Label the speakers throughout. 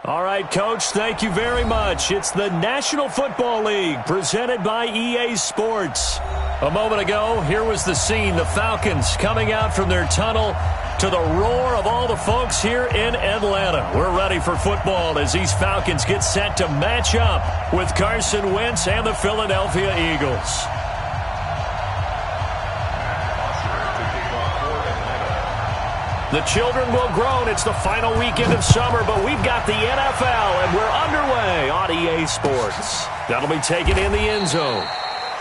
Speaker 1: All right, Coach, thank you very much. It's the National Football League presented by EA Sports. A moment ago, here was the scene. The Falcons coming out from their tunnel to the roar of all the folks here in Atlanta. We're ready for football as these Falcons get set to match up with Carson Wentz and the Philadelphia Eagles. The children will groan. It's the final weekend of summer, but we've got the NFL, and we're underway on EA Sports. That'll be taken in the end zone.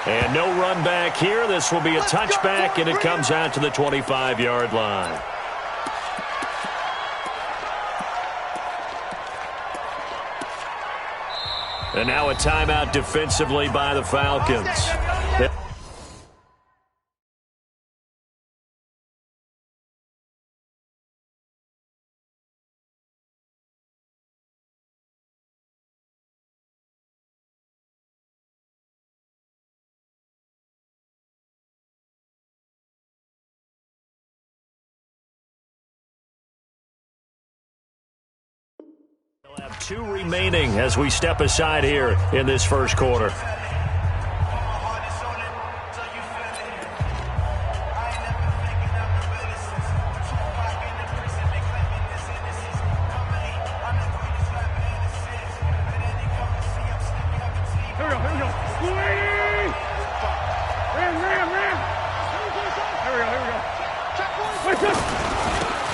Speaker 1: And no run back here. This will be a touchback, and it comes out to the 25-yard line. And now a timeout defensively by the Falcons. We'll have 2 remaining as we step aside here in this first quarter.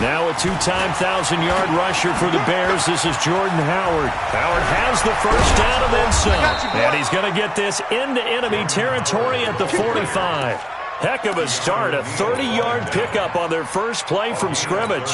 Speaker 1: Now a 2-time 1,000-yard rusher for the Bears. This is Jordan Howard. Howard has the first down and then some. And he's going to get this into enemy territory at the 45. Heck of a start. A 30-yard pickup on their first play from scrimmage.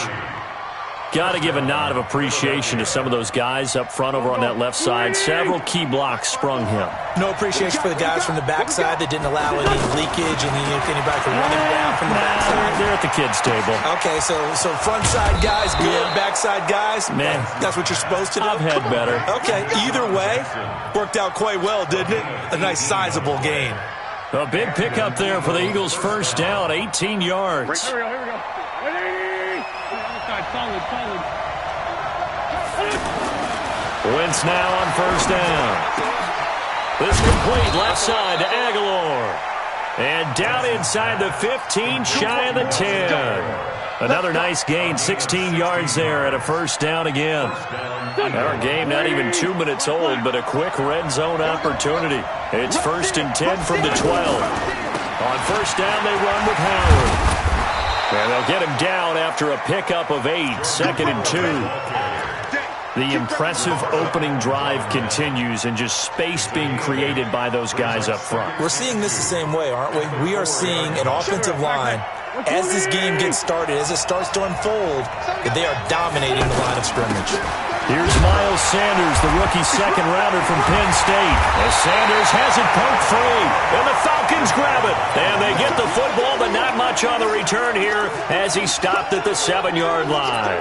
Speaker 1: Got to give a nod of appreciation to some of those guys up front over on that left side. Several key blocks sprung him.
Speaker 2: No appreciation for the guys from the backside that didn't allow any leakage and anybody could run them down from the backside.
Speaker 1: They're at the kids' table.
Speaker 2: Okay, so front side guys good, backside guys,
Speaker 1: man,
Speaker 2: that's what you're supposed to do?
Speaker 1: I've had better.
Speaker 2: Okay, either way, worked out quite well, didn't it? A nice sizable gain.
Speaker 1: A big pickup there for the Eagles' first down, 18 yards.
Speaker 3: Here we go. Solid.
Speaker 1: Wentz now on first down. This complete left side to Aguilar. And down inside the 15, shy of the 10. Another nice gain, 16 yards there at a first down again. Our game not even 2 minutes old, but a quick red zone opportunity. It's 1st and 10 from the 12. On first down, they run with Howard. And they'll get him down after a pickup of 8, 2nd and 2. The impressive opening drive continues and just space being created by those guys up front.
Speaker 2: We're seeing this the same way, aren't we? We are seeing an offensive line, as this game gets started, as it starts to unfold, that they are dominating the line of scrimmage.
Speaker 1: Here's Miles Sanders, the rookie second-rounder from Penn State. As Sanders has it poked free, and the Falcons grab it. And they get the football, but not much on the return here as he stopped at the 7-yard line.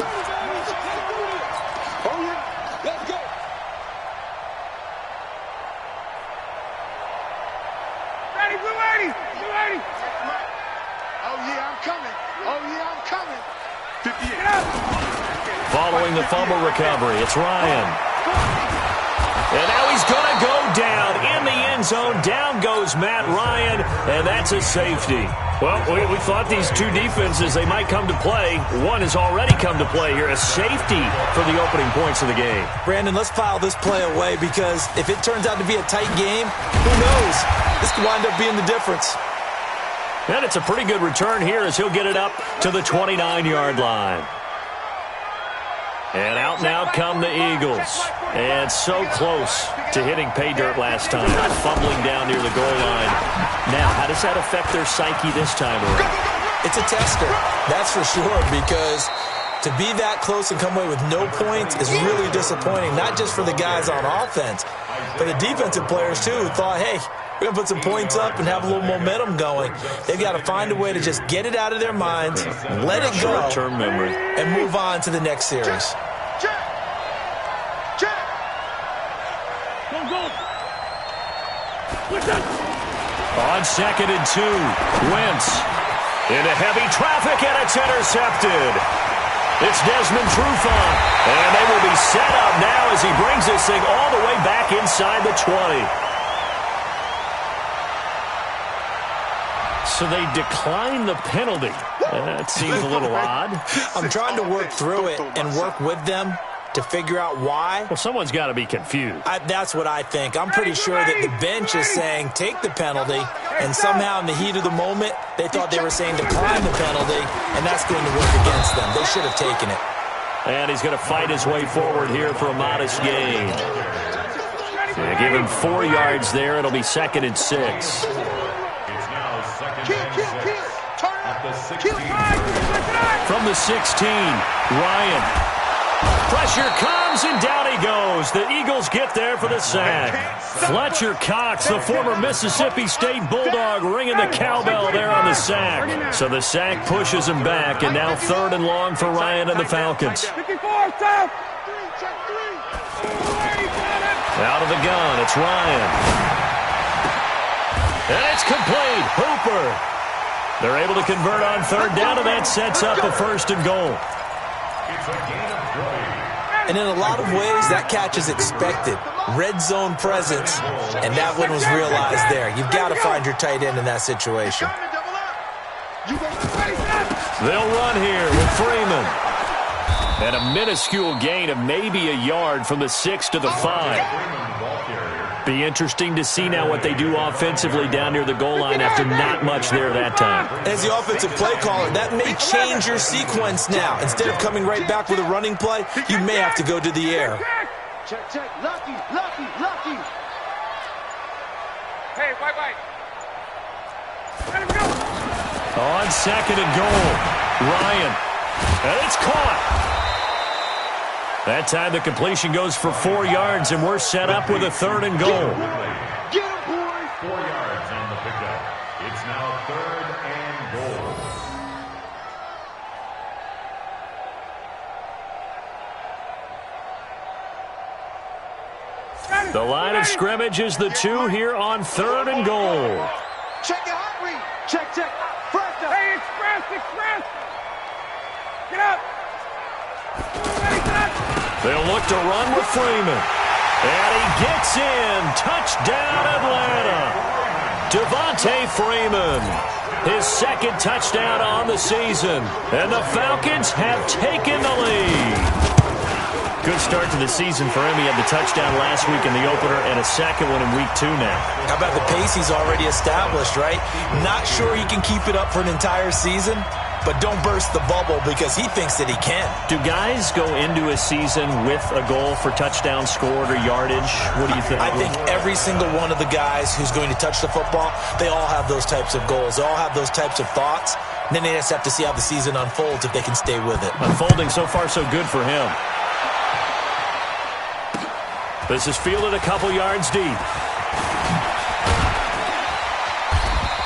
Speaker 3: Ready, blue 80. Oh, yeah, I'm coming. 58.
Speaker 1: Following the fumble recovery, it's Ryan. And now he's going to go down in the end zone. Down goes Matt Ryan, and that's a safety. Well, we thought these two defenses, they might come to play. One has already come to play here, a safety for the opening points of the game.
Speaker 2: Brandon, let's file this play away because if it turns out to be a tight game, who knows? This could wind up being the difference.
Speaker 1: And it's a pretty good return here as he'll get it up to the 29-yard line. And out now come the Eagles. And so close to hitting pay dirt last time, fumbling down near the goal line. Now, how does that affect their psyche this time around?
Speaker 2: It's a tester, that's for sure, because to be that close and come away with no points is really disappointing, not just for the guys on offense, but the defensive players, too, who thought, hey, we're going to put some points up and have a little momentum going. They've got to find a way to just get it out of their minds, let it go,
Speaker 1: short-term memory,
Speaker 2: and move on to the next series.
Speaker 1: On 2nd and 2, Wentz into heavy traffic, and it's intercepted. It's Desmond Trufant. And they will be set up now as he brings this thing all the way back inside the 20. So they decline the penalty. That seems a little odd.
Speaker 2: I'm trying to work through it and work with them to figure out why.
Speaker 1: Well, someone's got to be confused.
Speaker 2: That's what I think. I'm pretty sure that the bench is saying take the penalty, and somehow in the heat of the moment, they thought they were saying decline the penalty, and that's going to work against them. They should have taken it.
Speaker 1: And he's going to fight his way forward here for a modest gain. Yeah, give him 4 yards there. It'll be 2nd and 6. From the 16, Ryan. Pressure comes, and down he goes. The Eagles get there for the sack. Fletcher Cox, the former Mississippi State Bulldog, ringing the cowbell there on the sack. So the sack pushes him back, and now 3rd and long for Ryan and the Falcons. Out of the gun, it's Ryan. And it's complete. Hooper. They're able to convert on 3rd down, and that sets up a 1st and goal.
Speaker 2: And in a lot of ways, that catch is expected. Red zone presence, and that one was realized there. You've got to find your tight end in that situation.
Speaker 1: They'll run here with Freeman. And a minuscule gain of maybe a yard from the 6 to the 5. Be interesting to see now what they do offensively down near the goal line after not much there that time.
Speaker 2: As the offensive play caller, that may change your sequence now. Instead of coming right back with a running play, you may have to go to the air.
Speaker 3: Check, check. Lucky. Hey, white. Let him go.
Speaker 1: On 2nd and goal, Ryan. And it's caught. That time the completion goes for 4 yards, and we're set up with a 3rd and goal.
Speaker 3: Get him, boy.
Speaker 4: 4 yards on the pickup. It's now 3rd and goal.
Speaker 1: The line of scrimmage is the 2 here on 3rd and goal.
Speaker 3: Check your heart rate. Check. Faster. Hey, express. Get up.
Speaker 1: They'll look to run with Freeman. And he gets in. Touchdown, Atlanta. Devontae Freeman. His 2nd touchdown on the season. And the Falcons have taken the lead. Good start to the season for him. He had the touchdown last week in the opener and a 2nd one in week 2 now.
Speaker 2: How about the pace he's already established, right? Not sure he can keep it up for an entire season, but don't burst the bubble because he thinks that he can.
Speaker 1: Do guys go into a season with a goal for touchdown scored or yardage? What do you think?
Speaker 2: I think every single one of the guys who's going to touch the football, they all have those types of goals. They all have those types of thoughts. And then they just have to see how the season unfolds if they can stay with it.
Speaker 1: Unfolding so far so good for him. This is fielded a couple yards deep.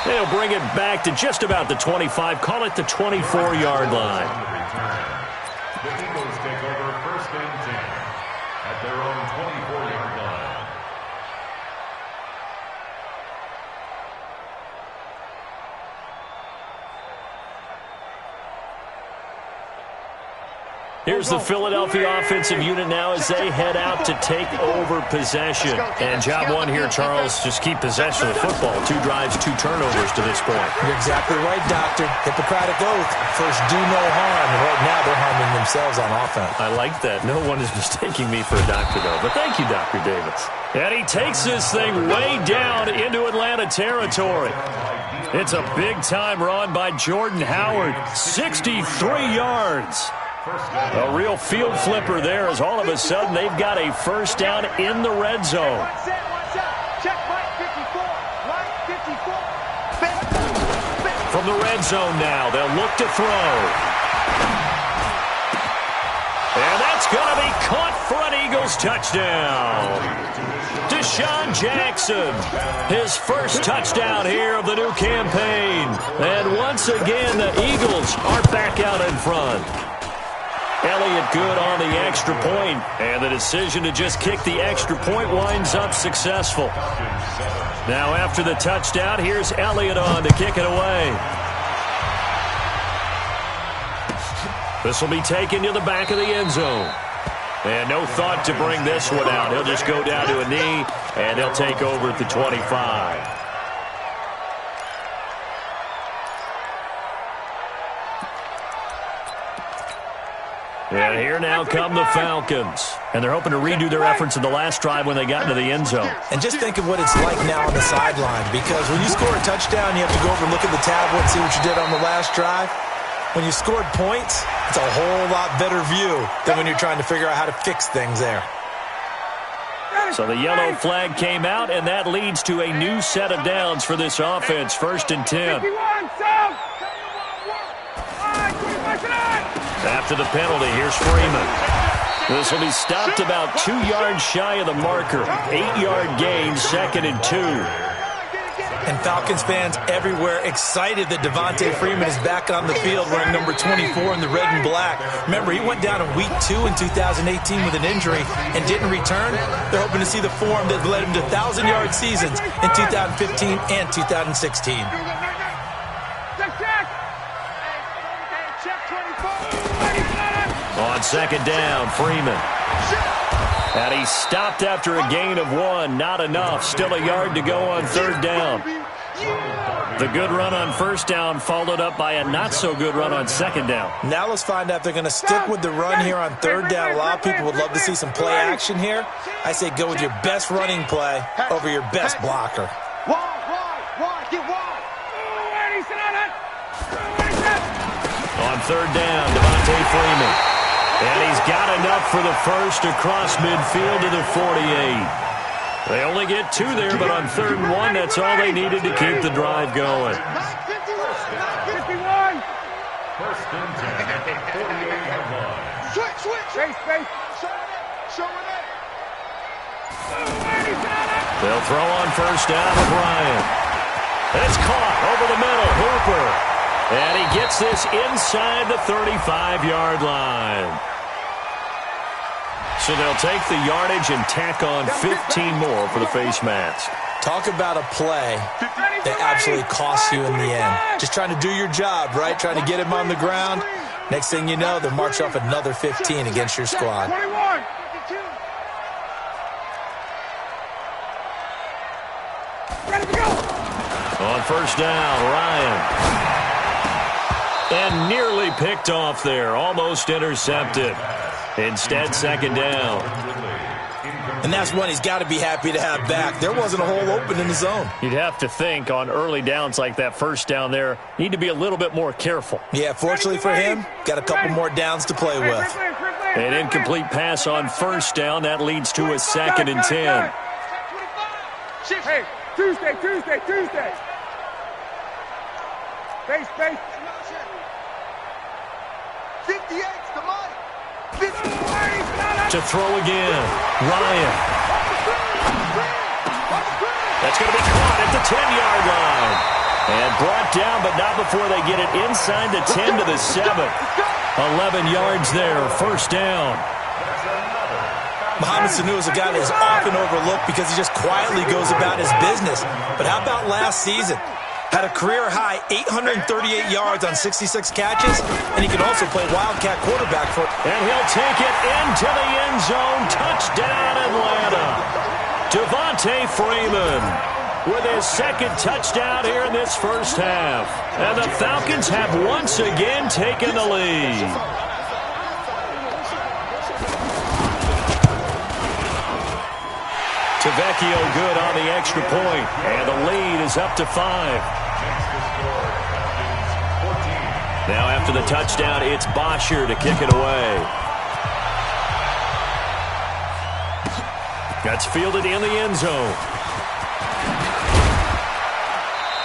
Speaker 1: They'll bring it back to just about the 25. Call it the 24-yard line.
Speaker 4: The Eagles take over 1st and 10 at their own 24-yard line.
Speaker 1: Here's the Philadelphia offensive unit now as they head out to take over possession. And job 1 here, Charles, just keep possession of the football. 2 drives, 2 turnovers to this point.
Speaker 2: You're exactly right, Doctor. Hippocratic oath. First, do no harm. And right now, they're harming themselves on offense.
Speaker 1: I like that. No one is mistaking me for a doctor, though. But thank you, Dr. Davis. And he takes this thing way down into Atlanta territory. It's a big-time run by Jordan Howard. 63 yards. A real field flipper there as all of a sudden they've got a 1st down in the red zone. From the red zone now, they'll look to throw. And that's going to be caught for an Eagles touchdown. Deshaun Jackson, his 1st touchdown here of the new campaign. And once again, the Eagles are back out in front. Elliott good on the extra point, and the decision to just kick the extra point winds up successful. Now after the touchdown, here's Elliott on to kick it away. This will be taken to the back of the end zone. And no thought to bring this one out. He'll just go down to a knee, and he'll take over at the 25. And here now come the Falcons. And they're hoping to redo their efforts in the last drive when they got into the end zone.
Speaker 2: And just think of what it's like now on the sideline, because when you score a touchdown, you have to go over and look at the tablet and see what you did on the last drive. When you scored points, it's a whole lot better view than when you're trying to figure out how to fix things there.
Speaker 1: So the yellow flag came out, and that leads to a new set of downs for this offense. 1st and 10. After the penalty, here's Freeman. This will be stopped about 2 yards shy of the marker. 8-yard gain, 2nd and 2.
Speaker 2: And Falcons fans everywhere excited that Devontae Freeman is back on the field wearing number 24 in the red and black. Remember, he went down in week 2 in 2018 with an injury and didn't return. They're hoping to see the form that led him to 1,000-yard seasons in 2015 and 2016.
Speaker 1: On 2nd down, Freeman. And he stopped after a gain of 1. Not enough. Still a yard to go on 3rd down. The good run on 1st down followed up by a not-so-good run on 2nd down.
Speaker 2: Now let's find out if they're going to stick with the run here on 3rd down. A lot of people would love to see some play action here. I say go with your best running play over your best blocker.
Speaker 1: On 3rd down, Devontae Freeman. And he's got enough for the first across midfield to the 48. They only get 2 there, but on 3rd and 1, that's all they needed to keep the drive going.
Speaker 4: 1st and 10 at the 48-yard line.
Speaker 1: They'll throw on 1st down to Bryant. And it's caught over the middle. Hooper. And he gets this inside the 35-yard line. So they'll take the yardage and tack on 15 more for the face mask.
Speaker 2: Talk about a play that absolutely costs you in the end. Just trying to do your job, right? Trying to get him on the ground. Next thing you know, they'll march off another 15 against your squad.
Speaker 1: On 1st down, Ryan. And nearly picked off there. Almost intercepted. Instead, 2nd down.
Speaker 2: And that's one he's got to be happy to have back. There wasn't a hole open in the zone.
Speaker 1: You'd have to think on early downs like that 1st down there, need to be a little bit more careful.
Speaker 2: Yeah, fortunately for him, got a couple more downs to play with.
Speaker 1: An incomplete pass on 1st down. That leads to a 2nd and 10.
Speaker 3: Hey, Tuesday. Base. 58's the money.
Speaker 1: To throw again, Ryan. That's going to be caught at the 10-yard line. And brought down, but not before they get it inside the 10 to the 7. 11 yards there, 1st down.
Speaker 2: Mohamed Sanu is a guy that is often overlooked because he just quietly goes about his business. But how about last season? Had a career-high 838 yards on 66 catches, and he can also play Wildcat quarterback for...
Speaker 1: And he'll take it into the end zone. Touchdown, Atlanta. Devontae Freeman with his 2nd touchdown here in this 1st half. And the Falcons have once again taken the lead. Tavecchio good on the extra point, and the lead is up to 5. Now after the touchdown, it's Bosher to kick it away. That's fielded in the end zone.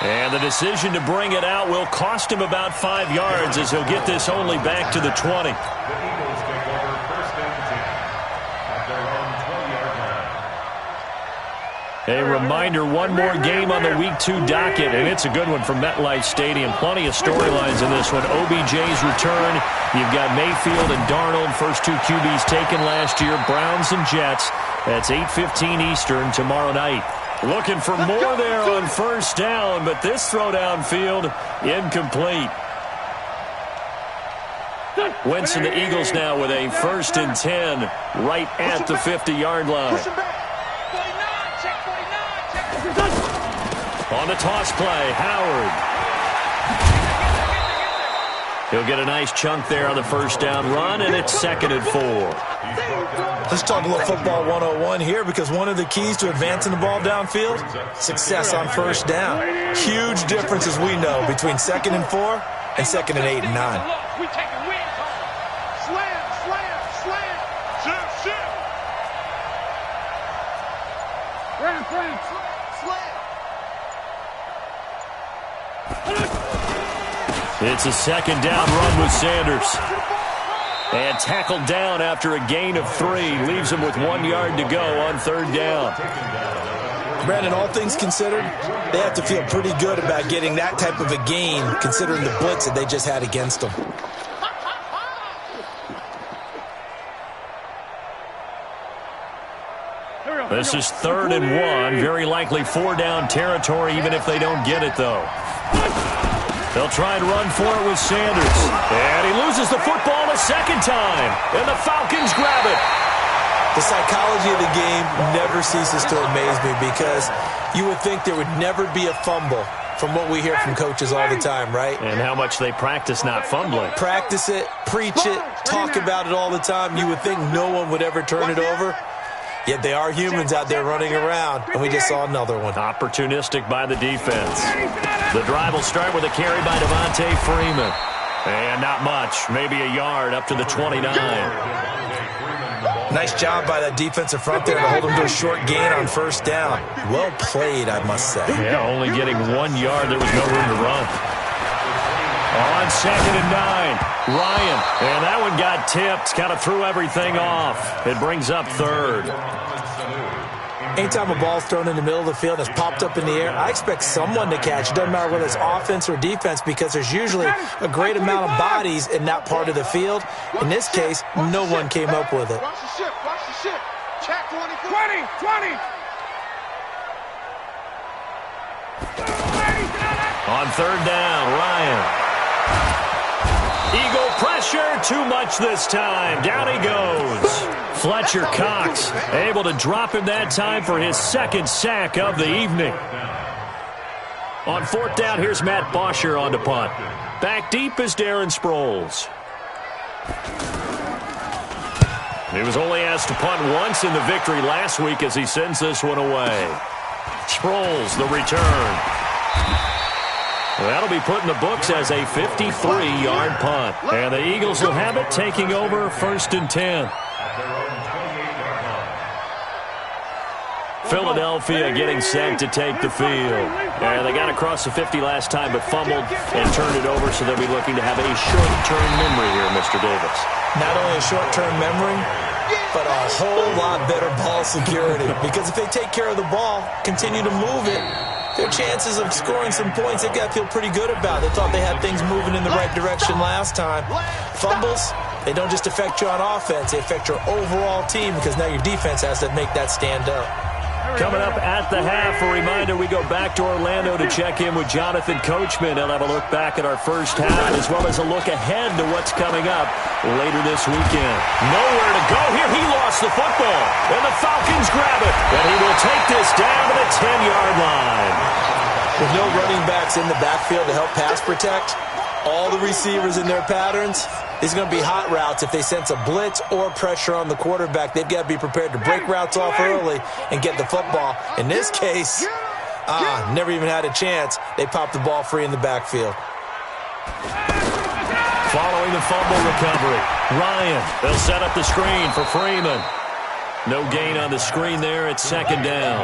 Speaker 1: And the decision to bring it out will cost him about 5 yards as he'll get this only back to the 20. A reminder, one more game on the Week 2 docket, and it's a good one from MetLife Stadium. Plenty of storylines in this one. OBJ's return. You've got Mayfield and Darnold, first 2 QBs taken last year. Browns and Jets. That's 8:15 Eastern tomorrow night. Looking for more there on 1st down, but this throw downfield incomplete. Wentz and the Eagles now with a 1st and 10 right at the 50-yard line. On the toss play, Howard. He'll get a nice chunk there on the 1st down run, and it's 2nd and 4.
Speaker 2: Let's talk a little football 101 here, because one of the keys to advancing the ball downfield, success on 1st down. Huge difference, as we know, between 2nd and 4 and 2nd and 8 and 9.
Speaker 1: It's a 2nd down run with Sanders. And tackled down after a gain of 3. Leaves him with 1 yard to go on 3rd down.
Speaker 2: Brandon, all things considered, they have to feel pretty good about getting that type of a gain, considering the blitz that they just had against them.
Speaker 1: This is 3rd and 1. Very likely 4-down territory, even if they don't get it, though. They'll try and run for it with Sanders. And he loses the football a 2nd time. And the Falcons grab it.
Speaker 2: The psychology of the game never ceases to amaze me, because you would think there would never be a fumble from what we hear from coaches all the time, right?
Speaker 1: And how much they practice not fumbling.
Speaker 2: Practice it, preach it, talk about it all the time. You would think no one would ever turn it over. Yet they are humans out there running around, and we just saw another one.
Speaker 1: Opportunistic by the defense. The drive will start with a carry by Devontae Freeman. And not much, maybe a yard up to the 29.
Speaker 2: Nice job by that defensive front there to hold him to a short gain on 1st down. Well played, I must say.
Speaker 1: Yeah, only getting 1 yard. There was no room to run. On 2nd and 9, Ryan. And that one got tipped, kind of threw everything off. It brings up 3rd.
Speaker 2: Anytime a ball's thrown in the middle of the field and it's popped up in the air, I expect someone to catch. It doesn't matter whether it's offense or defense, because there's usually a great amount of bodies in that part of the field. In this case, no one came up with it.
Speaker 3: Watch the ship. Watch the ship. Check 20.
Speaker 1: On 3rd down, Ryan. Eagle pressure, too much this time. Down he goes. Fletcher Cox able to drop him that time for his 2nd sack of the evening. On 4th down, here's Matt Bosher on to punt. Back deep is Darren Sproles. He was only asked to punt once in the victory last week as he sends this one away. Sproles, the return. That'll be put in the books as a 53-yard punt. And the Eagles will have it, taking over 1st and 10. Philadelphia getting set to take the field. And they got across the 50 last time but fumbled and turned it over, so they'll be looking to have a short-term memory here, Mr. Davis.
Speaker 2: Not only a short-term memory, but a whole lot better ball security. Because if they take care of the ball, continue to move it, their chances of scoring some points, they've got to feel pretty good about. They thought they had things moving in the right direction last time. Fumbles, they don't just affect you on offense, they affect your overall team, because now your defense has to make that stand up.
Speaker 1: Coming up at the half, a reminder, we go back to Orlando to check in with Jonathan Coachman. He'll have a look back at our 1st half, as well as a look ahead to what's coming up later this weekend. Nowhere to go here. He lost the football, and the Falcons grab it, and he will take this down to the 10-yard line.
Speaker 2: With no running backs in the backfield to help pass protect, all the receivers in their patterns, these are going to be hot routes. If they sense a blitz or pressure on the quarterback, they've got to be prepared to break routes off early and get the football. In this case, never even had a chance. They popped the ball free in the backfield.
Speaker 1: Following the fumble recovery, Ryan, they'll set up the screen for Freeman. No gain on the screen there at 2nd down.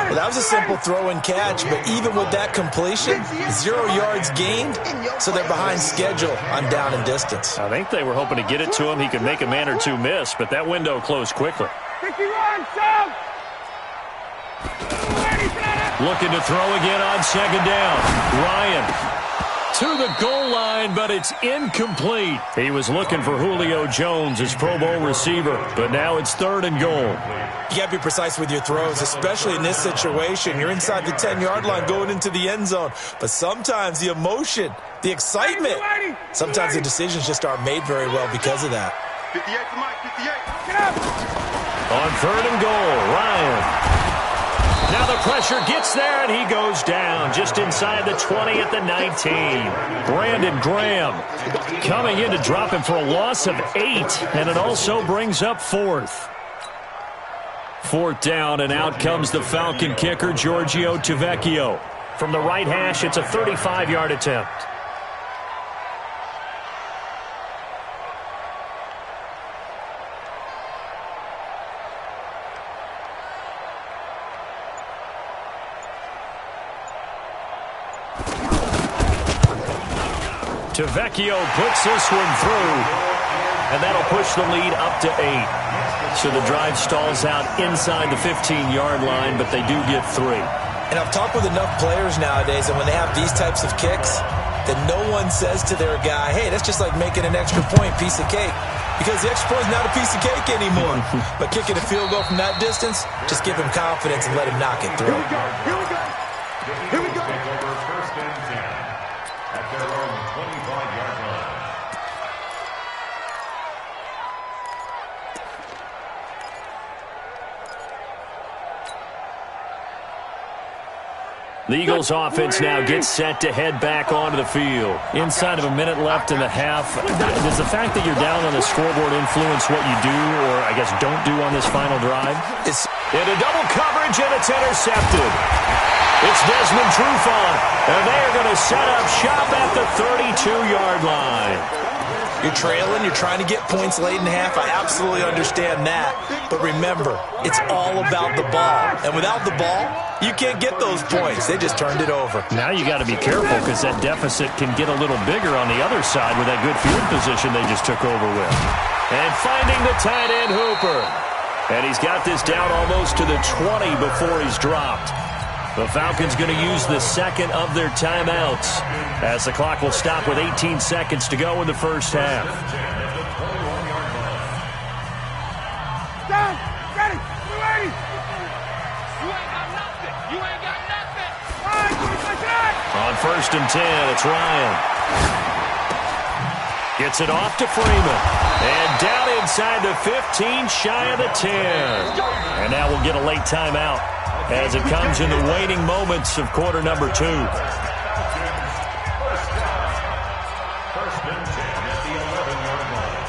Speaker 2: Well, that was a simple throw and catch, but even with that completion, 0 yards gained, so they're behind schedule on down and distance.
Speaker 1: I think they were hoping to get it to him. He could make a man or two miss, but that window closed quickly. Looking to throw again on 2nd down. Ryan to the goal line, but it's incomplete. He was looking for Julio Jones, his Pro Bowl receiver, but now it's 3rd and goal.
Speaker 2: You got to be precise with your throws, especially in this situation. You're inside the 10-yard line going into the end zone, but sometimes the emotion, the excitement, sometimes the decisions just aren't made very well because of that.
Speaker 3: 58 to Mike, 58. Get up!
Speaker 1: On 3rd and goal, Ryan. Now the pressure gets there, and he goes down just inside the 20 at the 19. Brandon Graham coming in to drop him for a loss of 8, and it also brings up 4th. 4th down, and out comes the Falcon kicker, Giorgio Tavecchio. From the right hash, it's a 35-yard attempt. Tavecchio puts this one through, and that'll push the lead up to 8. So the drive stalls out inside the 15-yard line, but they do get 3.
Speaker 2: And I've talked with enough players nowadays, and when they have these types of kicks, that no one says to their guy, hey, that's just like making an extra point, piece of cake. Because the extra point is not a piece of cake anymore. But kicking a field goal from that distance, just give him confidence and let him knock it through.
Speaker 3: Here we go. Here we go. Here we go.
Speaker 4: Take over 1st and 10 at their own 25-yard line.
Speaker 1: The Eagles offense now gets set to head back onto the field. Inside of a minute left in the half, does the fact that you're down on the scoreboard influence what you do, or I guess don't do on this final drive?
Speaker 2: It's
Speaker 1: into double coverage, and it's intercepted. It's Desmond Trufant, and they are going to set up shop at the 32-yard line.
Speaker 2: You're trailing, you're trying to get points late in half. I absolutely understand that. But remember, it's all about the ball. And without the ball, you can't get those points. They just turned it over.
Speaker 1: Now you got to be careful because that deficit can get a little bigger on the other side with that good field position they just took over with. And finding the tight end Hooper. And he's got this down almost to the 20 before he's dropped. The Falcons going to use the 2nd of their timeouts as the clock will stop with 18 seconds to go in the first half.
Speaker 3: Down. Ready. You ready? You ain't got nothing. You ain't got nothing. All right,
Speaker 1: On 1st and 10, it's Ryan. Gets it off to Freeman. And down inside the 15, shy of the 10. And now we'll get a late timeout as it comes in the waning moments of quarter number 2.
Speaker 4: 1st and 10 at the 11-yard line.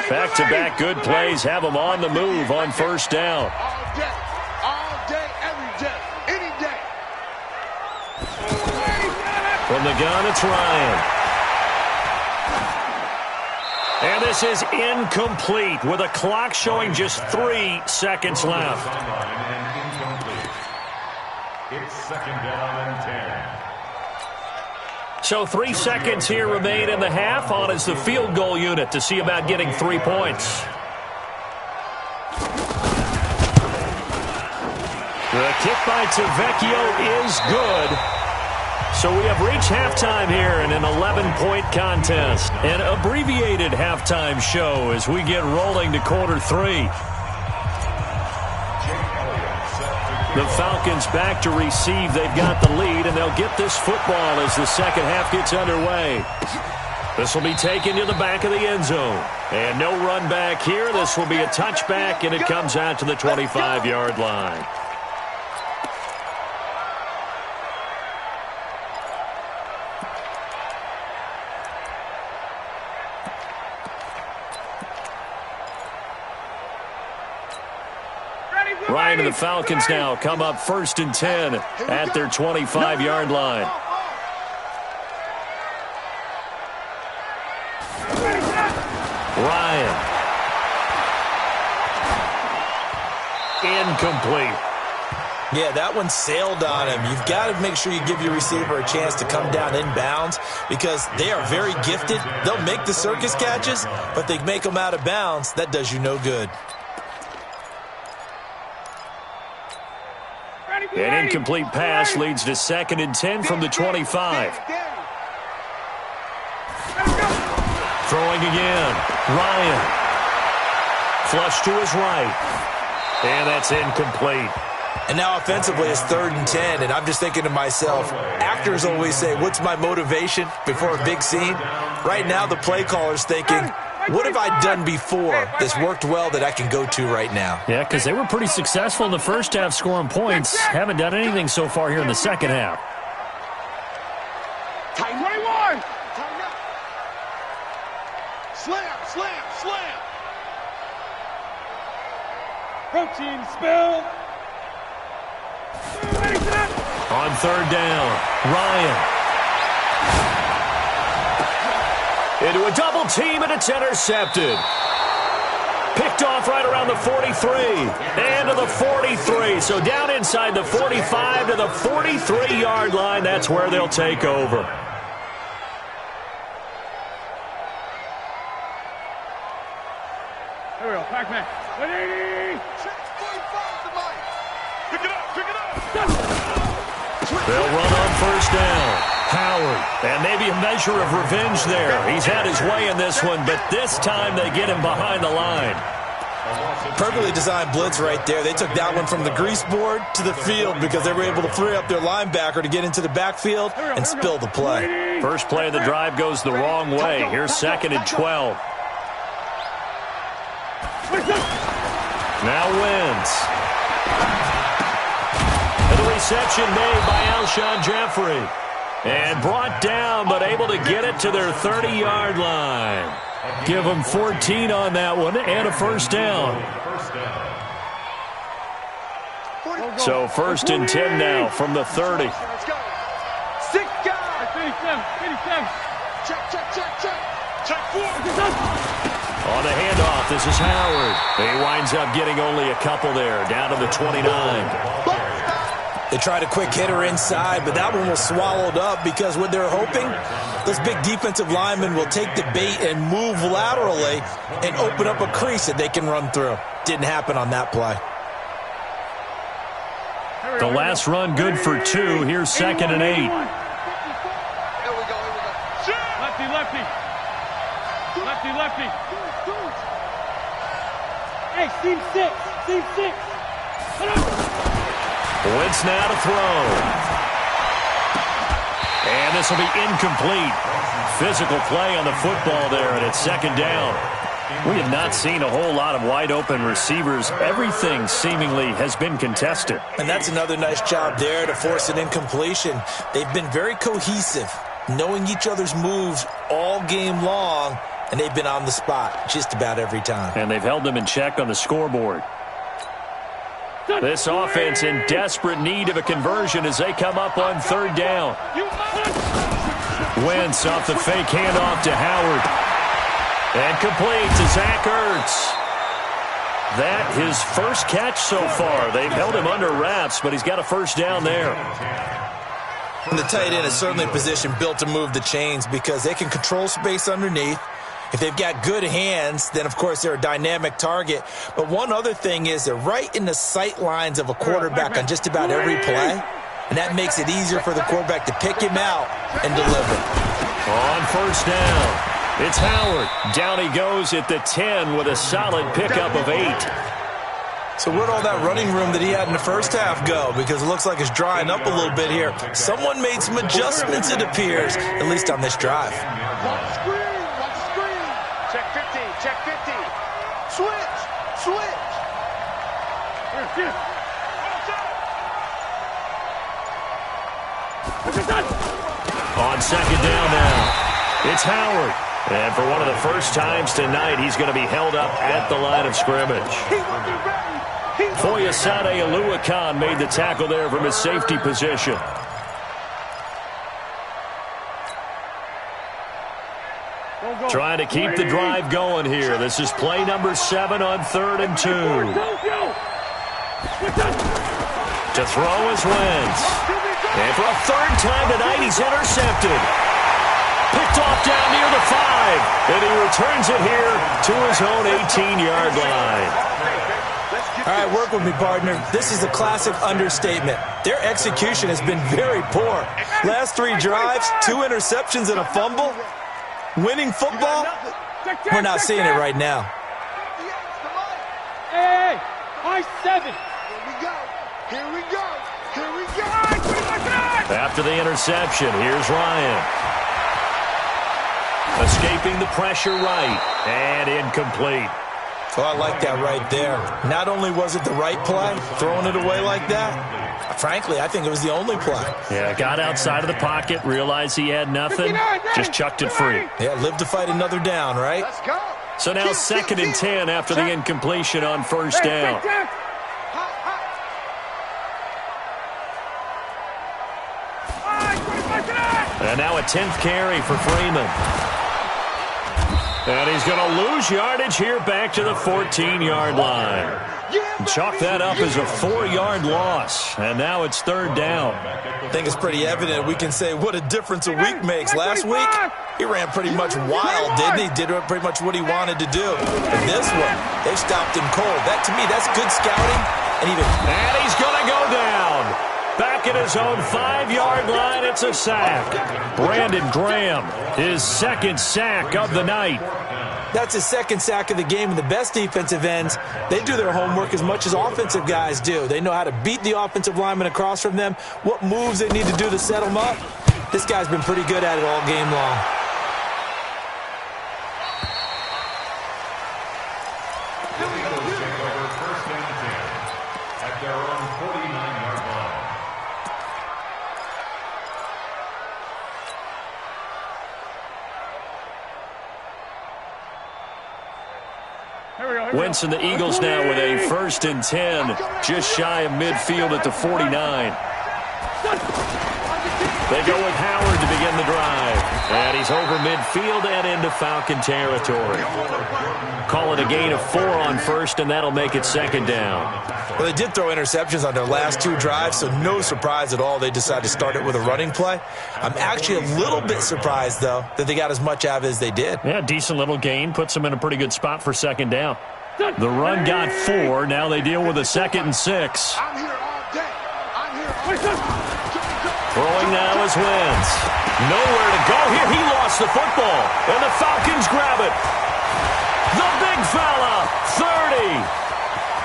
Speaker 1: Back-to-back good plays have them on the move on 1st down.
Speaker 3: All day, every day, any day.
Speaker 1: From the gun, it's Ryan. And this is incomplete with a clock showing just 3 seconds left.
Speaker 4: It's 2nd down and 10.
Speaker 1: So 3 seconds here remain in the half. On is the field goal unit to see about getting 3 points. The kick by Tavecchio is good. So we have reached halftime here in an 11-point contest. An abbreviated halftime show as we get rolling to quarter 3. The Falcons back to receive. They've got the lead, and they'll get this football as the second half gets underway. This will be taken to the back of the end zone. And no run back here. This will be a touchback, and it comes out to the 25-yard line. Ryan and the Falcons now come up 1st and 10 at their 25-yard line. Ryan. Incomplete.
Speaker 2: Yeah, that one sailed on him. You've got to make sure you give your receiver a chance to come down inbounds because they are very gifted. They'll make the circus catches, but they make them out of bounds. That does you no good.
Speaker 1: An incomplete pass leads to 2nd and 10 from the 25. Throwing again. Ryan. Flush to his right. And that's incomplete.
Speaker 2: And now offensively it's 3rd and 10, and I'm just thinking to myself, actors always say, what's my motivation before a big scene? Right now the play caller's thinking, what have I done before that's worked well that I can go to right now?
Speaker 1: Yeah, because they were pretty successful in the first half scoring points. Haven't done anything so far here in the second half.
Speaker 3: Tight 21. Slam, slam, slam. Protein spill.
Speaker 1: On 3rd down, Ryan. Into a double team, and it's intercepted. Picked off right around the 43. And to the 43. So down inside the 45 to the 43-yard line. That's where they'll take over.
Speaker 3: There we go, Pac-Man. 180. Pick it up, pick it up.
Speaker 1: They'll run on 1st down. Howard, and maybe a measure of revenge there. He's had his way in this one, but this time they get him behind the line.
Speaker 2: Perfectly designed blitz right there. They took that one from the grease board to the field because they were able to free up their linebacker to get into the backfield and spill the play.
Speaker 1: First play of the drive goes the wrong way. Here's 2nd and 12. Now wins. And the reception made by Alshon Jeffrey. And brought down, but able to get it to their 30-yard line. Give them 14 on that one and a 1st down. So 1st and 10 now from the 30.
Speaker 3: 6 guys. 57. Check 4.
Speaker 1: On the handoff, this is Howard. He winds up getting only a couple there, down to the 29.
Speaker 2: They tried a quick hitter inside, but that one was swallowed up because what they're hoping, those big defensive linemen will take the bait and move laterally and open up a crease that they can run through. Didn't happen on that play.
Speaker 1: The last run good for 2. Here's 2nd and 8.
Speaker 3: Here we go. Lefty, lefty. Lefty, lefty. Hey, seam 6. Seam 6.
Speaker 1: Wentz now to throw. And this will be incomplete. Physical play on the football there, and it's 2nd down. We have not seen a whole lot of wide-open receivers. Everything seemingly has been contested.
Speaker 2: And that's another nice job there to force an incompletion. They've been very cohesive, knowing each other's moves all game long, and they've been on the spot just about every time.
Speaker 1: And they've held them in check on the scoreboard. This offense in desperate need of a conversion as they come up on 3rd down. Wentz off the fake handoff to Howard. And complete to Zach Ertz. That his first catch so far. They've held him under wraps, but he's got a 1st down there.
Speaker 2: And the tight end is certainly a position built to move the chains because they can control space underneath. If they've got good hands, then, of course, they're a dynamic target. But one other thing is they're right in the sight lines of a quarterback on just about every play, and that makes it easier for the quarterback to pick him out and deliver.
Speaker 1: On 1st down, it's Howard. Down he goes at the 10 with a solid pickup of 8.
Speaker 2: So where'd all that running room that he had in the first half go? Because it looks like it's drying up a little bit here. Someone made some adjustments, it appears, at least on this drive.
Speaker 3: Check 50. Switch.
Speaker 1: On 2nd down now, it's Howard. And for one of the first times tonight, he's going to be held up at the line of scrimmage. Foyesade Oluwakan made the tackle there from his safety position. Trying to keep the drive going here. This is play number 7 on 3rd and 2. To throw is Wentz. And for a third time tonight, he's intercepted. Picked off down near the 5. And he returns it here to his own 18-yard line.
Speaker 2: All right, work with me, partner. This is a classic understatement. Their execution has been very poor. Last 3 drives, 2 interceptions and a fumble. Winning football? We're not seeing it right now.
Speaker 3: Hey, I-7. Here we go. Here we go. Here we go.
Speaker 1: After the interception, here's Ryan. Escaping the pressure right. And incomplete.
Speaker 2: Oh, I like that right there. Not only was it the right play, throwing it away like that, frankly, I think it was the only play.
Speaker 1: Yeah, got outside of the pocket, realized he had nothing, just chucked it free.
Speaker 2: Yeah, live to fight another down, right?
Speaker 3: Let's go.
Speaker 1: So now 2nd and 10 after the incompletion on first down. And now a 10th carry for Freeman. And he's going to lose yardage here back to the 14-yard line. Chalk that up as a 4-yard loss. And now it's 3rd down.
Speaker 2: I think it's pretty evident we can say what a difference a week makes. Last week, he ran pretty much wild, didn't he? Did pretty much what he wanted to do. But this one, they stopped him cold. That, to me, that's good scouting. And
Speaker 1: he's going to go down. Back at his own 5-yard line, it's a sack. Brandon Graham, his 2nd sack of the night.
Speaker 2: That's his 2nd sack of the game, and the best defensive ends, they do their homework as much as offensive guys do. They know how to beat the offensive lineman across from them, what moves they need to do to set them up. This guy's been pretty good at it all game long.
Speaker 1: Wentz and the Eagles now with a 1st and 10, just shy of midfield at the 49. They go with Howard to begin the drive. And he's over midfield and into Falcon territory. Call it a gain of 4 on first, and that'll make it 2nd down.
Speaker 2: Well, they did throw interceptions on their last 2 drives, so no surprise at all they decided to start it with a running play. I'm actually a little bit surprised, though, that they got as much out of it as they did.
Speaker 1: Yeah, decent little gain. Puts them in a pretty good spot for 2nd down. The run got 4. Now they deal with a 2nd and 6.
Speaker 3: I'm here all day. I'm here all day.
Speaker 1: Throwing now is Wentz. Nowhere to go here. He lost the football. And the Falcons grab it. The big fella. 30.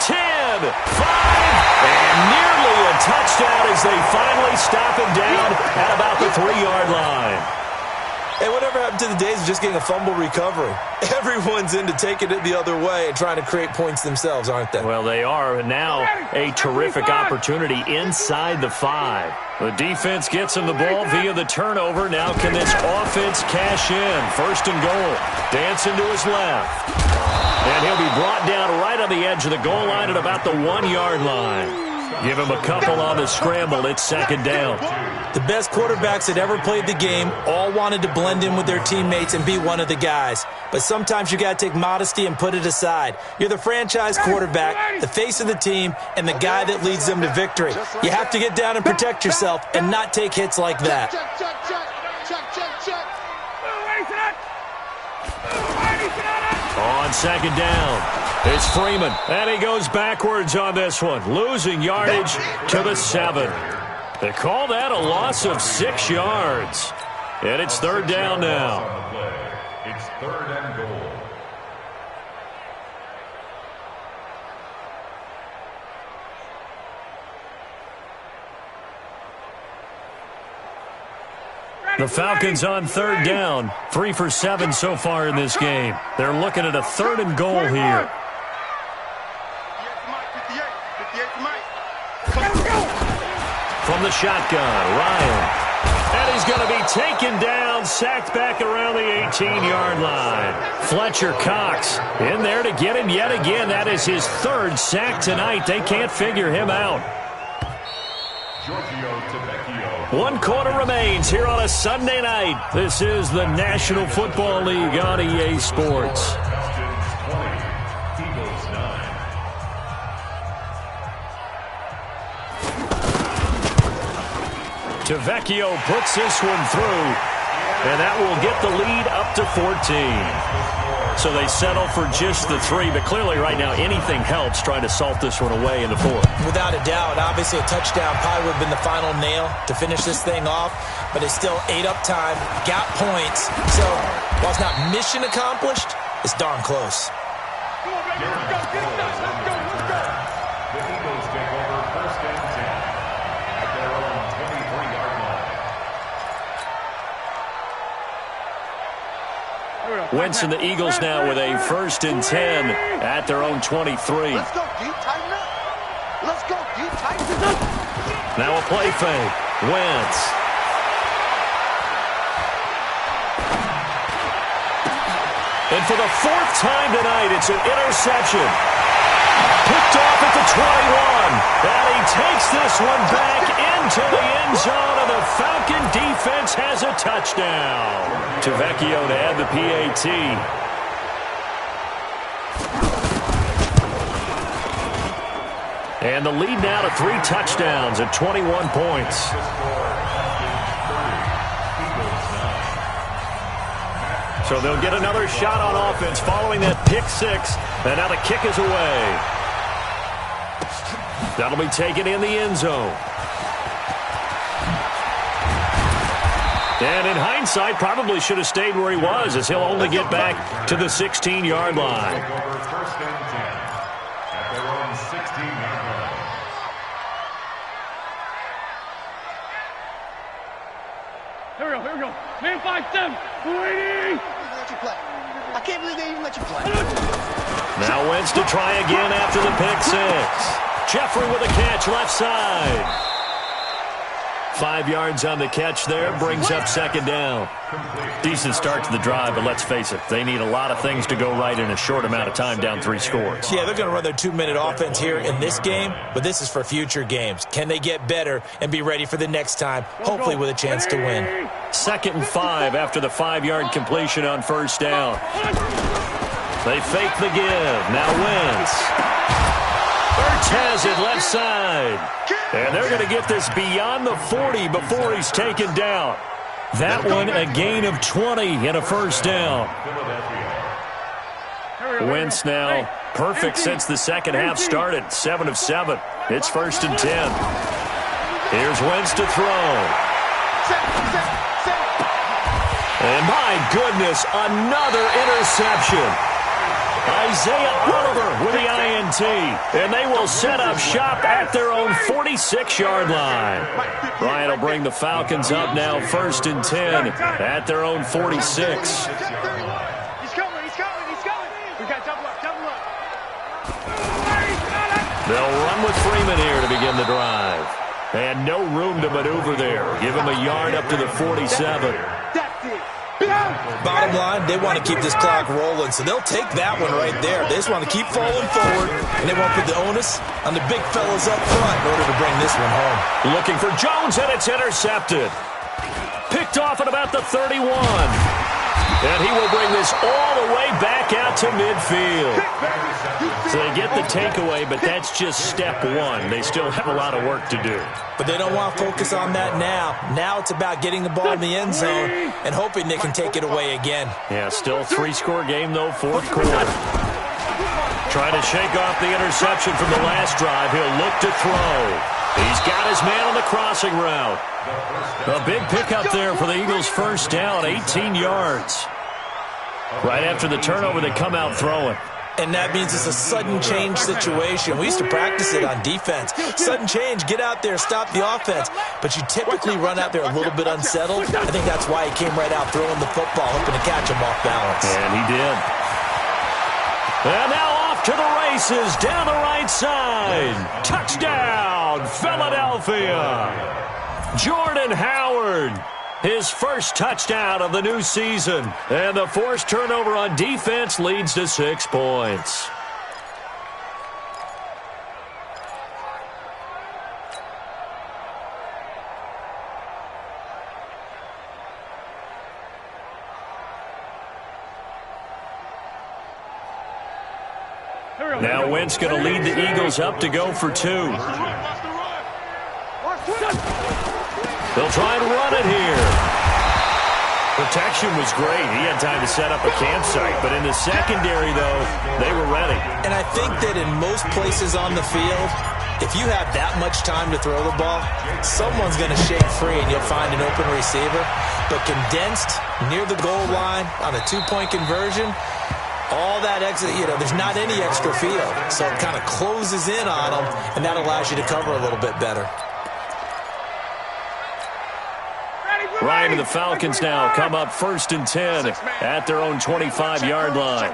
Speaker 1: 10. 5. And nearly a touchdown as they finally stop him down at about the 3-yard line.
Speaker 2: Hey, whatever happened to the days of just getting a fumble recovery? Everyone's into taking it the other way and trying to create points themselves, aren't they?
Speaker 1: Well, they are. And now a terrific opportunity inside the 5. The defense gets him the ball via the turnover. Now can this offense cash in? 1st and goal. Dancing to his left. And he'll be brought down right on the edge of the goal line at about the 1-yard line. Give him a couple on the scramble. It's 2nd down.
Speaker 2: The best quarterbacks that ever played the game all wanted to blend in with their teammates and be one of the guys. But sometimes you got to take modesty and put it aside. You're the franchise quarterback, the face of the team, and the guy that leads them to victory. You have to get down and protect yourself and not take hits like that.
Speaker 1: On 2nd down, it's Freeman, and he goes backwards on this one, losing yardage to the 7. They call that a loss of 6 yards, and it's 3rd down now.
Speaker 4: It's 3rd and goal.
Speaker 1: The Falcons on 3rd down, 3 for 7 so far in this game. They're looking at a 3rd and goal here. From the shotgun, Ryan. And he's going to be taken down, sacked back around the 18-yard line. Fletcher Cox in there to get him yet again. That is his 3rd sack tonight. They can't figure him out. 1 quarter remains here on a Sunday night. This is the National Football League on EA Sports. Vecchio puts this one through, and that will get the lead up to 14. So they settle for just the 3, but clearly right now anything helps trying to salt this one away in the 4th.
Speaker 2: Without a doubt, obviously a touchdown probably would have been the final nail to finish this thing off, but it's still ate up time, got points. So while it's not mission accomplished, it's darn close.
Speaker 3: Come on, baby, let's go. Get it done. Let's go.
Speaker 4: The Eagles take over 1st and 10 at their own 23-yard line.
Speaker 1: Wentz and the Eagles now with a 1st and 10 at their own 23.
Speaker 5: Let's go, D. Tighten up. Let's go, D. Tighten up.
Speaker 1: Now a play fake. Wentz. And for the 4th time tonight, it's an interception. Picked off at the 21. And he takes this one back into the end zone, and the Falcon defense has a touchdown. To Vecchio to add the PAT. And the lead now to 3 touchdowns at 21 points. So they'll get another shot on offense following that pick 6. And now the kick is away. That'll be taken in the end zone. And in hindsight, probably should have stayed where he was, as he'll only get back to the 16-yard line.
Speaker 4: Take over 1st and 10 at their own 16-yard line.
Speaker 3: Here we go. Man 5-7. Waiting.
Speaker 5: Let you play. I can't believe they even let you play.
Speaker 1: Now Wentz to try again after the pick 6. Jeffrey with a catch left side. 5 yards on the catch there, brings up 2nd down. Decent start to the drive, but let's face it, they need a lot of things to go right in a short amount of time, down 3 scores.
Speaker 2: Yeah, they're going to run their 2-minute offense here in this game, but this is for future games. Can they get better and be ready for the next time, hopefully with a chance to win?
Speaker 1: 2nd and 5 after the 5-yard completion on 1st down. They fake the give. Now Wentz. Ertz has it left side. And they're going to get this beyond the 40 before he's taken down. That one a gain of 20 and a 1st down. Wentz now perfect since the 2nd half started. 7 of 7. It's 1st and 10. Here's Wentz to throw. And my goodness, another interception. Isaiah Oliver with the INT. And they will set up shop at their own 46-yard line. Bryant will bring the Falcons up now 1st and 10 at their own 46.
Speaker 3: He's coming. We got double up.
Speaker 1: They'll run with Freeman here to begin the drive. And no room to maneuver there. Give him a yard up to the 47.
Speaker 2: Bottom line, they want to keep this clock rolling, so they'll take that one right there. They just want to keep falling forward, and they want to put the onus on the big fellas up front in order to bring this one home.
Speaker 1: Looking for Jones, and it's intercepted. Picked off at about the 31. And he will bring this all the way back out to midfield. So they get the takeaway, but that's just step 1. They still have a lot of work to do.
Speaker 2: But they don't want to focus on that now. Now it's about getting the ball in the end zone and hoping they can take it away again.
Speaker 1: Yeah, still 3-score game, though, 4th quarter. Trying to shake off the interception from the last drive. He'll look to throw. He's got his man on the crossing route. A big pickup there for the Eagles' 1st down, 18 yards. Right after the turnover, they come out throwing.
Speaker 2: And that means it's a sudden change situation. We used to practice it on defense. Sudden change, get out there, stop the offense. But you typically run out there a little bit unsettled. I think that's why he came right out throwing the football, hoping to catch him off balance.
Speaker 1: And he did. And now off to the races, down the right side. Touchdown, Philadelphia. Jordan Howard. His 1st touchdown of the new season. And the forced turnover on defense leads to 6 points. Now Wentz going to lead the Eagles up to go for 2. They'll try and run it here. Protection was great. He had time to set up a campsite. But in the secondary, though, they were ready.
Speaker 2: And I think that in most places on the field, if you have that much time to throw the ball, someone's going to shake free and you'll find an open receiver. But condensed near the goal line on a two-point conversion, all that extra, there's not any extra field. So it kind of closes in on them, and that allows you to cover a little bit better.
Speaker 1: Ryan and the Falcons now come up 1st and 10 at their own 25-yard line.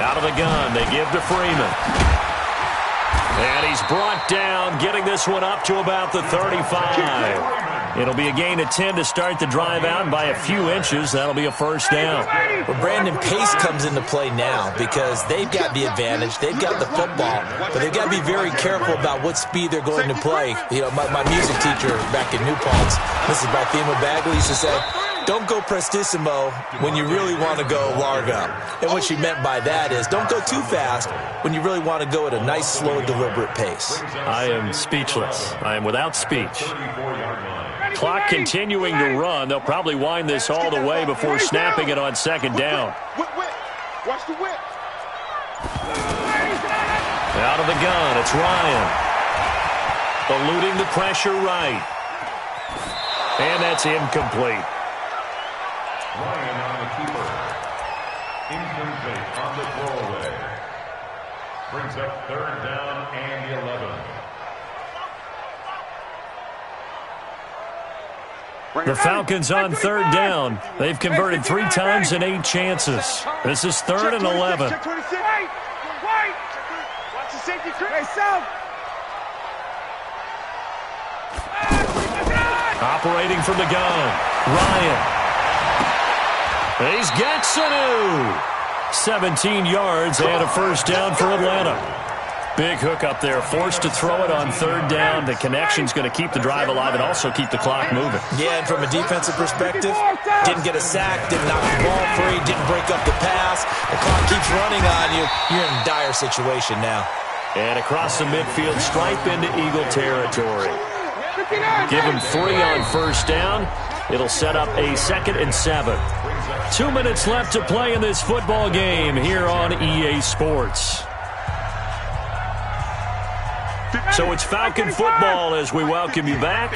Speaker 1: Out of the gun, they give to Freeman. And he's brought down, getting this one up to about the 35. It'll be a gain of 10 to start the drive out, and by a few inches, that'll be a first down.
Speaker 2: Well, Brandon, pace comes into play now because they've got the advantage. They've got the football, but they've got to be very careful about what speed they're going to play. My music teacher back in New Paltz, Mrs. Barthema Bagley, used to say, don't go prestissimo when you really want to go largo. And what she meant by that is don't go too fast when you really want to go at a nice, slow, deliberate pace.
Speaker 1: I am speechless. I am without speech. Clock continuing to run. They'll probably wind this all the way before snapping it on 2nd down.
Speaker 5: Watch the whip.
Speaker 1: Out of the gun, it's Ryan. Eluding the pressure right. And that's incomplete.
Speaker 4: Ryan on the keeper. Incomplete on the throwaway. Brings up 3rd down and 11.
Speaker 1: The Falcons on 3rd down. They've converted 3 times in 8 chances. This is 3rd and 11.
Speaker 3: Watch the safety. Hey, South.
Speaker 1: Operating from the gun. Ryan. He's got Sanu. 17 yards and a first down for Atlanta. Big hook up there, forced to throw it on 3rd down. The connection's going to keep the drive alive and also keep the clock moving.
Speaker 2: Yeah, and from a defensive perspective, didn't get a sack, didn't knock the ball free, didn't break up the pass. The clock keeps running on you. You're in a dire situation now.
Speaker 1: And across the midfield, stripe into Eagle territory. Give him 3 on first down. It'll set up a 2nd and 7. 2 minutes left to play in this football game here on EA Sports. So it's Falcon football as we welcome you back.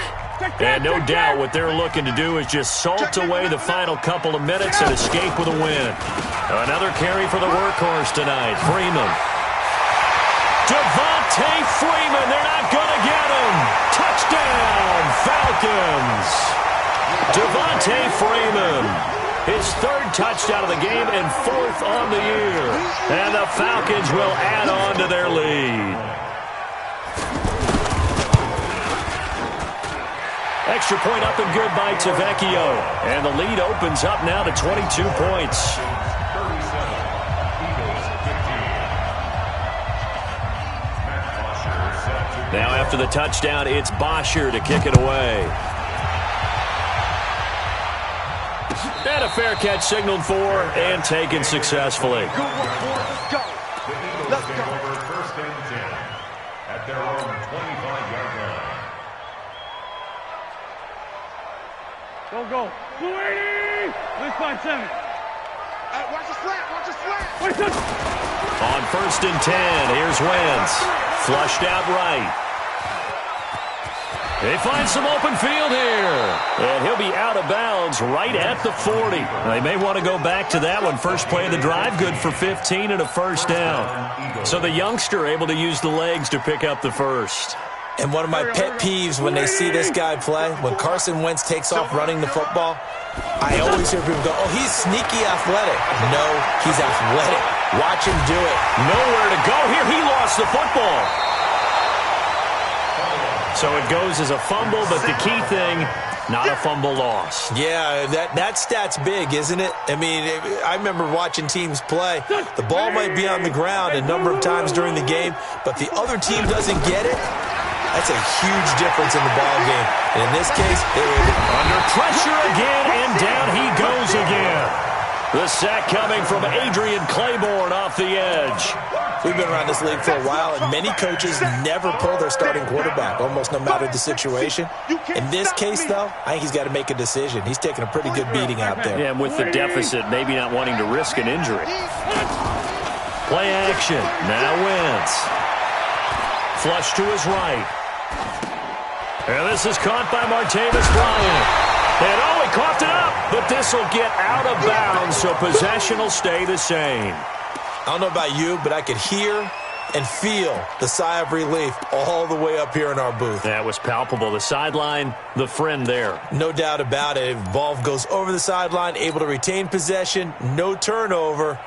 Speaker 1: And no doubt what they're looking to do is just salt away the final couple of minutes and escape with a win. Another carry for the workhorse tonight, Freeman. Devontae Freeman, they're not going to get him. Touchdown, Falcons. Devontae Freeman, his 3rd touchdown of the game and 4th on the year. And the Falcons will add on to their lead. Extra point up and good by Tavecchio. And the lead opens up now to 22 points.
Speaker 4: 37, Eagles 15.
Speaker 1: Now after the touchdown, it's Bosher to kick it away. And a fair catch signaled for and taken successfully.
Speaker 5: Let's go.
Speaker 4: Let's go. Over 1st and 10 at their own 25-yard line.
Speaker 3: Go. 280. Let's find 7.
Speaker 5: Watch the slant. Watch the slant.
Speaker 1: On 1st and 10, here's Wentz. Flushed out right. They find some open field here. And he'll be out of bounds right at the 40. They may want to go back to that one. First play of the drive, good for 15 and a first down. So the youngster able to use the legs to pick up the first.
Speaker 2: And one of my pet peeves when they see this guy play, when Carson Wentz takes off running the football, I always hear people go, oh, he's sneaky athletic. No, he's athletic. Watch him do it.
Speaker 1: Nowhere to go here. He lost the football. So it goes as a fumble, but the key thing, not a fumble loss.
Speaker 2: Yeah, that stat's big, isn't it? I mean, I remember watching teams play. The ball might be on the ground a number of times during the game, but the other team doesn't get it. That's a huge difference in the ball game. And in this case, they were
Speaker 1: under pressure again, and down he goes again. The sack coming from Adrian Claiborne off the edge.
Speaker 2: We've been around this league for a while, and many coaches never pull their starting quarterback, almost no matter the situation. In this case, though, I think he's got to make a decision. He's taking a pretty good beating out there.
Speaker 1: Yeah, and with the deficit, maybe not wanting to risk an injury. Play action. Now Wentz. Flush to his right. And this is caught by Martavis Bryant. And he coughed it up, but this will get out of bounds, so possession will stay the same.
Speaker 2: I don't know about you, but I could hear and feel the sigh of relief all the way up here in our booth.
Speaker 1: That was palpable. The sideline, the friend there.
Speaker 2: No doubt about it. Ball goes over the sideline, able to retain possession, no turnover.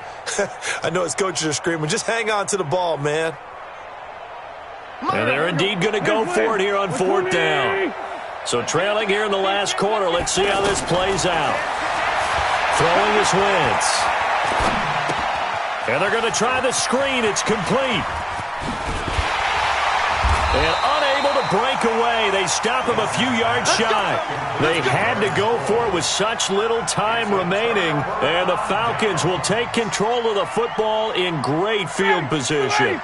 Speaker 2: I know his coaches are screaming, just hang on to the ball, man.
Speaker 1: And they're indeed going to go for it here on 4th down. So trailing here in the last quarter. Let's see how this plays out. Throwing is Wentz. And they're going to try the screen. It's complete. And unable to break away. They stop him a few yards shy. They had to go for it with such little time remaining. And the Falcons will take control of the football in great field position.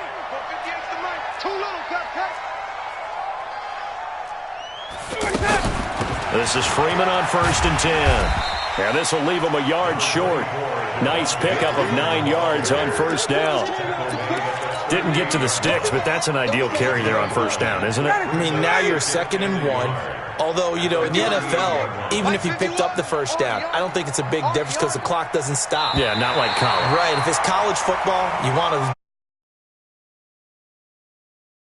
Speaker 1: This is Freeman on 1st and 10. And this will leave him a yard short. Nice pickup of 9 yards on 1st down. Didn't get to the sticks, but that's an ideal carry there on 1st down, isn't it?
Speaker 2: I mean, now you're 2nd and 1. Although, you know, in the NFL, even if you picked up the 1st down, I don't think it's a big difference because the clock doesn't stop.
Speaker 1: Yeah, not like college.
Speaker 2: Right. If it's college football, you want to